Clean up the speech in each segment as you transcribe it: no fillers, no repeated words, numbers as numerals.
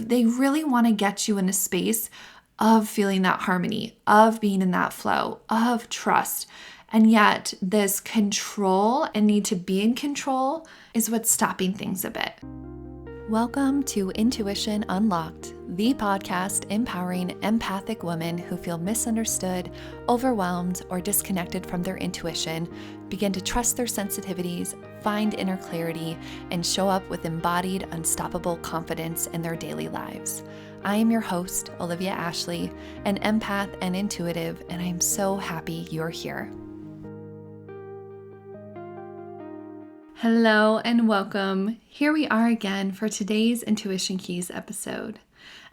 they really want to get you in a space of feeling that harmony, of being in that flow, of trust. And yet this control and need to be in control is what's stopping things a bit. Welcome to Intuition Unlocked, the podcast empowering empathic women who feel misunderstood, overwhelmed, or disconnected from their intuition, begin to trust their sensitivities, find inner clarity, and show up with embodied, unstoppable confidence in their daily lives. I am your host, Olivia Ashley, an empath and intuitive, and I am so happy you're here. Hello and welcome. Here we are again for today's Intuition Keys episode.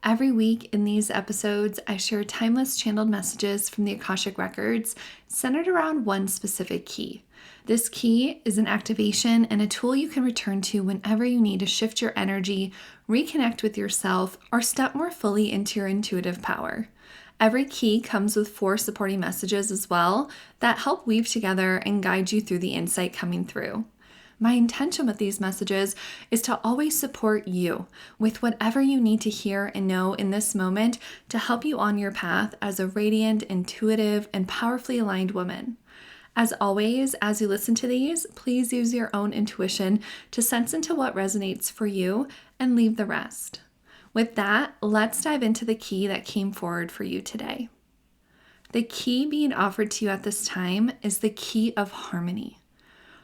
Every week in these episodes, I share timeless channeled messages from the Akashic Records centered around one specific key. This key is an activation and a tool you can return to whenever you need to shift your energy, reconnect with yourself, or step more fully into your intuitive power. Every key comes with 4 supporting messages as well that help weave together and guide you through the insight coming through. My intention with these messages is to always support you with whatever you need to hear and know in this moment to help you on your path as a radiant, intuitive, and powerfully aligned woman. As always, as you listen to these, please use your own intuition to sense into what resonates for you and leave the rest. With that, let's dive into the key that came forward for you today. The key being offered to you at this time is the key of harmony.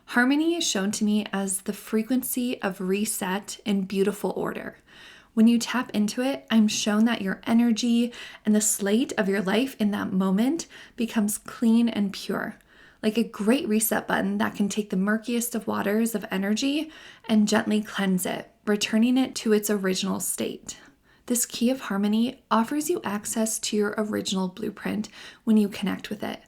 Harmony is shown to me as the frequency of reset in beautiful order. When you tap into it, I'm shown that your energy and the slate of your life in that moment becomes clean and pure, like a great reset button that can take the murkiest of waters of energy and gently cleanse it, returning it to its original state. This key of harmony offers you access to your original blueprint when you connect with it.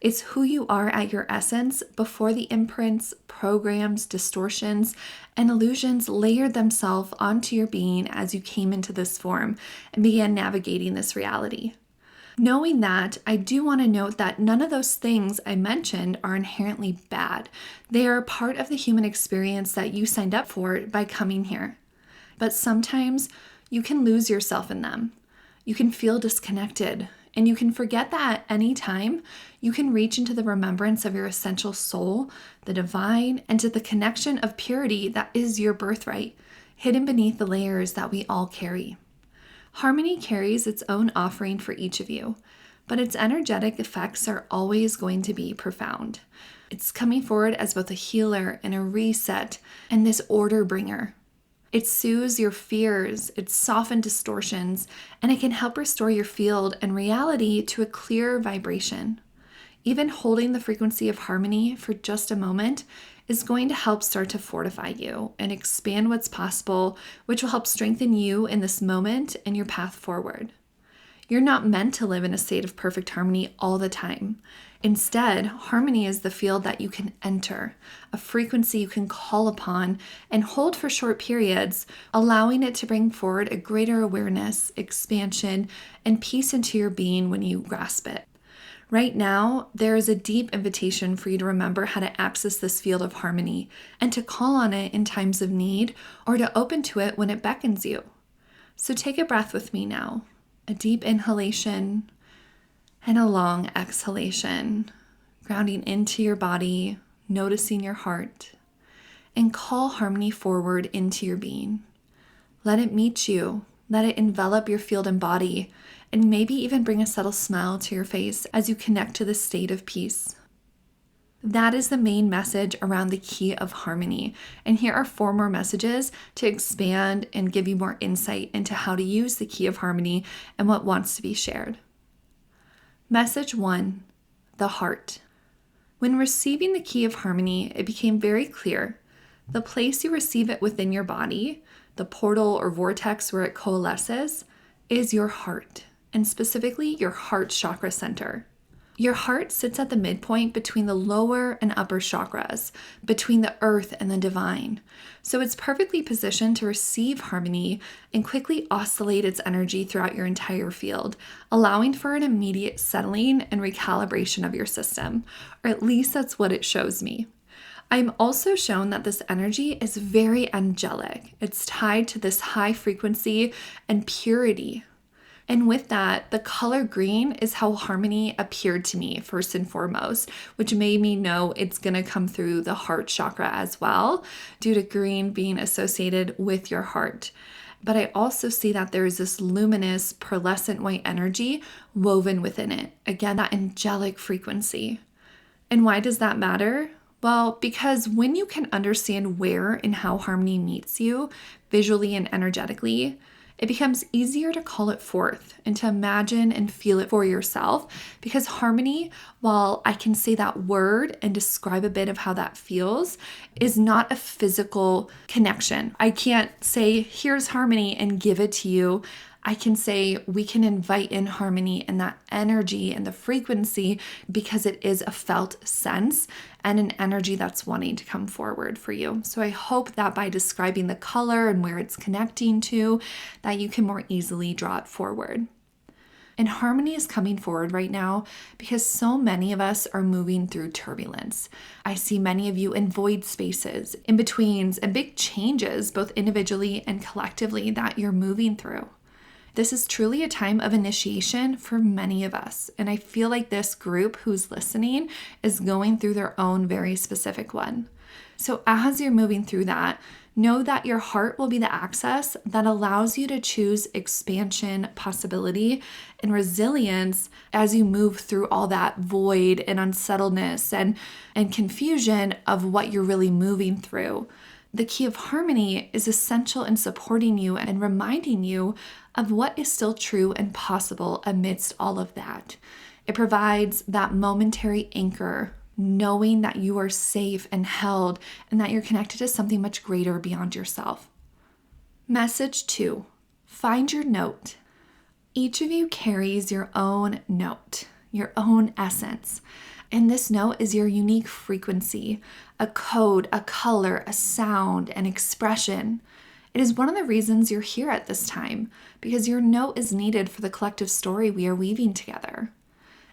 It's who you are at your essence before the imprints, programs, distortions, and illusions layered themselves onto your being as you came into this form and began navigating this reality. Knowing that, I do want to note that none of those things I mentioned are inherently bad. They are part of the human experience that you signed up for by coming here. But sometimes you can lose yourself in them. You can feel disconnected. And you can forget that at any time you can reach into the remembrance of your essential soul, the divine, and to the connection of purity that is your birthright, hidden beneath the layers that we all carry. Harmony carries its own offering for each of you, but its energetic effects are always going to be profound. It's coming forward as both a healer and a reset and this order bringer. It soothes your fears, it softens distortions, and it can help restore your field and reality to a clearer vibration. Even holding the frequency of harmony for just a moment is going to help start to fortify you and expand what's possible, which will help strengthen you in this moment and your path forward. You're not meant to live in a state of perfect harmony all the time. Instead, harmony is the field that you can enter, a frequency you can call upon and hold for short periods, allowing it to bring forward a greater awareness, expansion, and peace into your being when you grasp it. Right now, there is a deep invitation for you to remember how to access this field of harmony and to call on it in times of need or to open to it when it beckons you. So take a breath with me now, a deep inhalation and a long exhalation, grounding into your body, noticing your heart, and call harmony forward into your being. Let it meet you, let it envelop your field and body, and maybe even bring a subtle smile to your face as you connect to this state of peace. That is the main message around the key of harmony, and here are 4 more messages to expand and give you more insight into how to use the key of harmony and what wants to be shared. Message 1, the heart. When receiving the key of harmony, it became very clear the place you receive it within your body, the portal or vortex where it coalesces, is your heart, and specifically your heart chakra center. Your heart sits at the midpoint between the lower and upper chakras, between the earth and the divine. So it's perfectly positioned to receive harmony and quickly oscillate its energy throughout your entire field, allowing for an immediate settling and recalibration of your system, or at least that's what it shows me. I'm also shown that this energy is very angelic. It's tied to this high frequency and purity. And with that, the color green is how harmony appeared to me first and foremost, which made me know it's going to come through the heart chakra as well, due to green being associated with your heart. But I also see that there is this luminous, pearlescent white energy woven within it. Again, that angelic frequency. And why does that matter? Well, because when you can understand where and how harmony meets you, visually and energetically, it becomes easier to call it forth and to imagine and feel it for yourself. Because harmony, while I can say that word and describe a bit of how that feels, is not a physical connection. I can't say, here's harmony and give it to you. I can say we can invite in harmony and that energy and the frequency because it is a felt sense and an energy that's wanting to come forward for you. So I hope that by describing the color and where it's connecting to, that you can more easily draw it forward. And harmony is coming forward right now because so many of us are moving through turbulence. I see many of you in void spaces, in betweens, and big changes, both individually and collectively, that you're moving through. This is truly a time of initiation for many of us, and I feel like this group who's listening is going through their own very specific one. So as you're moving through that, know that your heart will be the access that allows you to choose expansion, possibility, and resilience as you move through all that void and unsettledness and confusion of what you're really moving through. The key of harmony is essential in supporting you and reminding you of what is still true and possible amidst all of that. It provides that momentary anchor, knowing that you are safe and held and that you're connected to something much greater beyond yourself. Message 2, find your note. Each of you carries your own note, your own essence. And this note is your unique frequency, a code, a color, a sound, an expression. It is one of the reasons you're here at this time, because your note is needed for the collective story we are weaving together.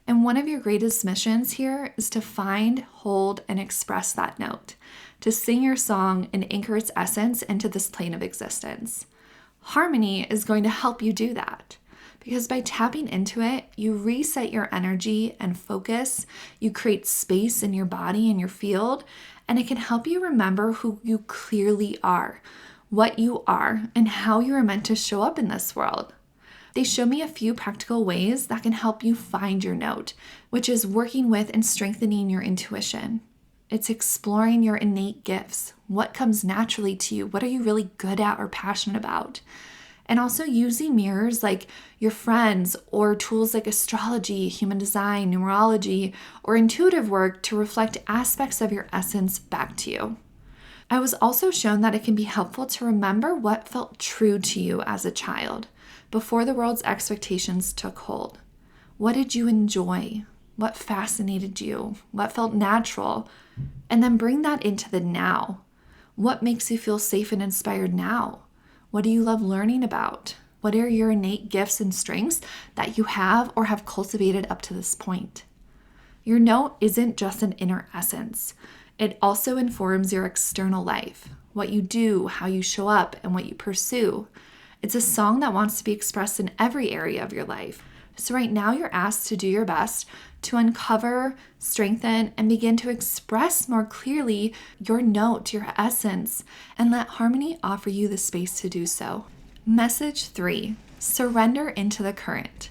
And one of your greatest missions here is to find, hold, and express that note, to sing your song and anchor its essence into this plane of existence. Harmony is going to help you do that. Because by tapping into it, you reset your energy and focus, you create space in your body and your field, and it can help you remember who you clearly are, what you are, and how you are meant to show up in this world. They show me a few practical ways that can help you find your note, which is working with and strengthening your intuition. It's exploring your innate gifts. What comes naturally to you? What are you really good at or passionate about? And also using mirrors like your friends or tools like astrology, human design, numerology, or intuitive work to reflect aspects of your essence back to you. I was also shown that it can be helpful to remember what felt true to you as a child before the world's expectations took hold. What did you enjoy? What fascinated you? What felt natural? And then bring that into the now. What makes you feel safe and inspired now? What do you love learning about? What are your innate gifts and strengths that you have or have cultivated up to this point? Your note isn't just an inner essence. It also informs your external life, what you do, how you show up, and what you pursue. It's a song that wants to be expressed in every area of your life. So right now you're asked to do your best to uncover, strengthen, and begin to express more clearly your note, your essence, and let harmony offer you the space to do so. Message 3, surrender into the current.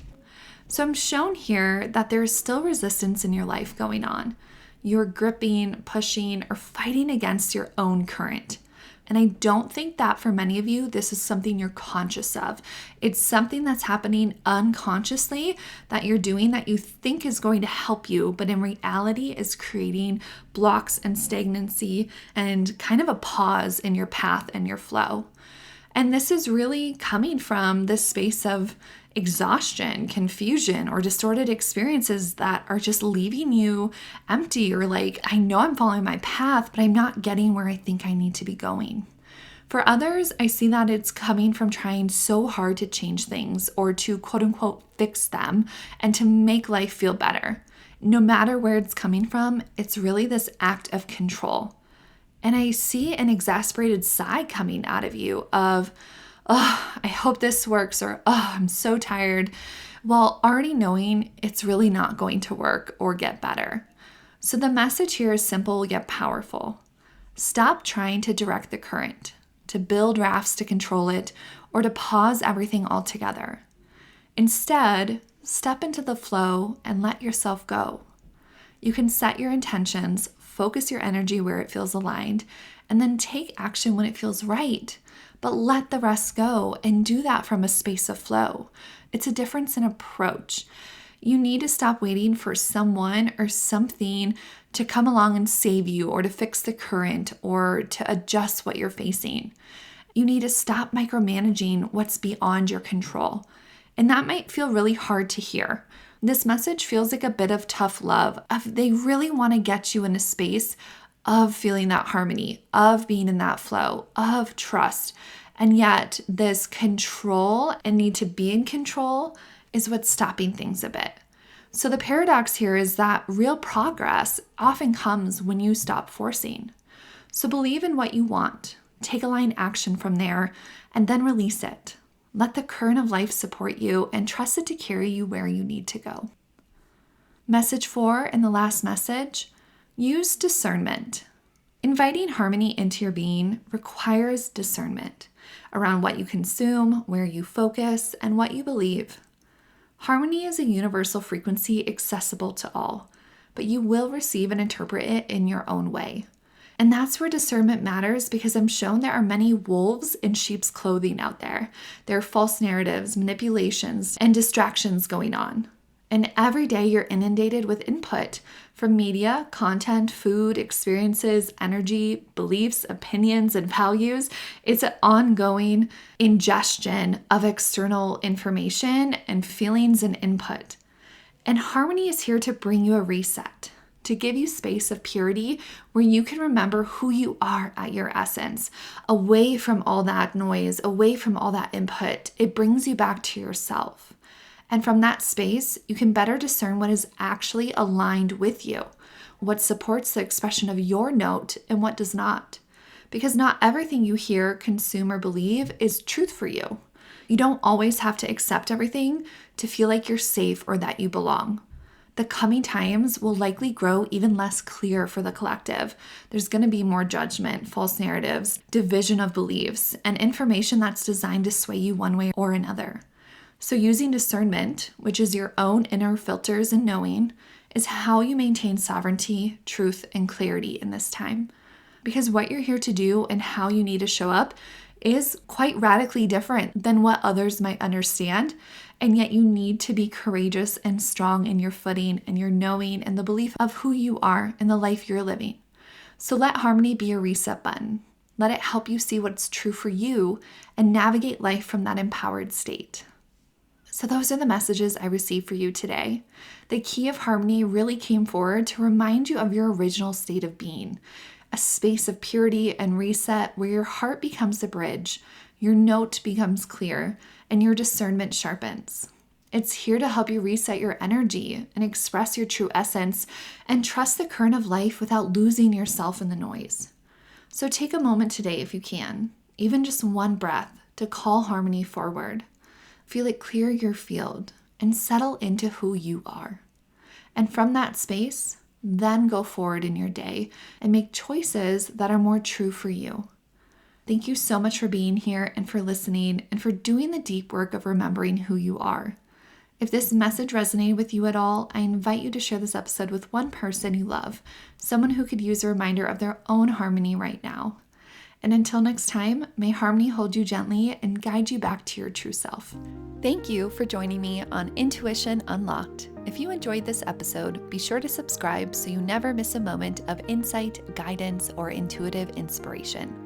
So I'm shown here that there is still resistance in your life going on. You're gripping, pushing, or fighting against your own current. And I don't think that for many of you, this is something you're conscious of. It's something that's happening unconsciously that you're doing that you think is going to help you, but in reality is creating blocks and stagnancy and kind of a pause in your path and your flow. And this is really coming from this space of exhaustion, confusion, or distorted experiences that are just leaving you empty or like, I know I'm following my path, but I'm not getting where I think I need to be going. For others, I see that it's coming from trying so hard to change things or to quote unquote fix them and to make life feel better. No matter where it's coming from, it's really this act of control. And I see an exasperated sigh coming out of you of, oh, I hope this works, or oh, I'm so tired, while already knowing it's really not going to work or get better. So the message here is simple yet powerful. Stop trying to direct the current, to build rafts to control it, or to pause everything altogether. Instead, step into the flow and let yourself go. You can set your intentions, focus your energy where it feels aligned, and then take action when it feels right. But let the rest go and do that from a space of flow. It's a difference in approach. You need to stop waiting for someone or something to come along and save you, or to fix the current, or to adjust what you're facing. You need to stop micromanaging what's beyond your control. And that might feel really hard to hear. This message feels like a bit of tough love. They really want to get you in a space of feeling that harmony, of being in that flow, of trust. And yet this control and need to be in control is what's stopping things a bit. So the paradox here is that real progress often comes when you stop forcing. So believe in what you want, take aligned action from there, and then release it. Let the current of life support you and trust it to carry you where you need to go. Message 4 and the last message, use discernment. Inviting harmony into your being requires discernment around what you consume, where you focus, and what you believe. Harmony is a universal frequency accessible to all, but you will receive and interpret it in your own way. And that's where discernment matters, because I'm shown there are many wolves in sheep's clothing out there. There are false narratives, manipulations, and distractions going on. And every day you're inundated with input from media, content, food, experiences, energy, beliefs, opinions, and values. It's an ongoing ingestion of external information and feelings and input. And harmony is here to bring you a reset, to give you space of purity where you can remember who you are at your essence, away from all that noise, away from all that input. It brings you back to yourself. And from that space, you can better discern what is actually aligned with you, what supports the expression of your note and what does not. Because not everything you hear, consume, or believe is truth for you. You don't always have to accept everything to feel like you're safe or that you belong. The coming times will likely grow even less clear for the collective. There's going to be more judgment, false narratives, division of beliefs, and information that's designed to sway you one way or another. So using discernment, which is your own inner filters and knowing, is how you maintain sovereignty, truth, and clarity in this time. Because what you're here to do and how you need to show up is quite radically different than what others might understand. And yet you need to be courageous and strong in your footing and your knowing and the belief of who you are and the life you're living. So let harmony be a reset button. Let it help you see what's true for you and navigate life from that empowered state. So those are the messages I received for you today. The key of harmony really came forward to remind you of your original state of being, a space of purity and reset where your heart becomes the bridge, your note becomes clear, and your discernment sharpens. It's here to help you reset your energy and express your true essence and trust the current of life without losing yourself in the noise. So take a moment today if you can, even just one breath, to call harmony forward. Feel it clear your field and settle into who you are. And from that space, then go forward in your day and make choices that are more true for you. Thank you so much for being here and for listening and for doing the deep work of remembering who you are. If this message resonated with you at all, I invite you to share this episode with one person you love, someone who could use a reminder of their own harmony right now. And until next time, may harmony hold you gently and guide you back to your true self. Thank you for joining me on Intuition Unlocked. If you enjoyed this episode, be sure to subscribe so you never miss a moment of insight, guidance, or intuitive inspiration.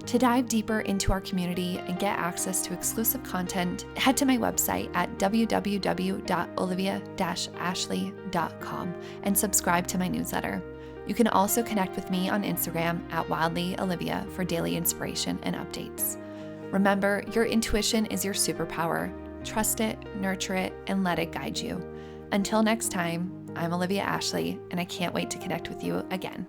To dive deeper into our community and get access to exclusive content, head to my website at www.olivia-ashley.com and subscribe to my newsletter. You can also connect with me on Instagram at wildlyolivia for daily inspiration and updates. Remember, your intuition is your superpower. Trust it, nurture it, and let it guide you. Until next time, I'm Olivia Ashley, and I can't wait to connect with you again.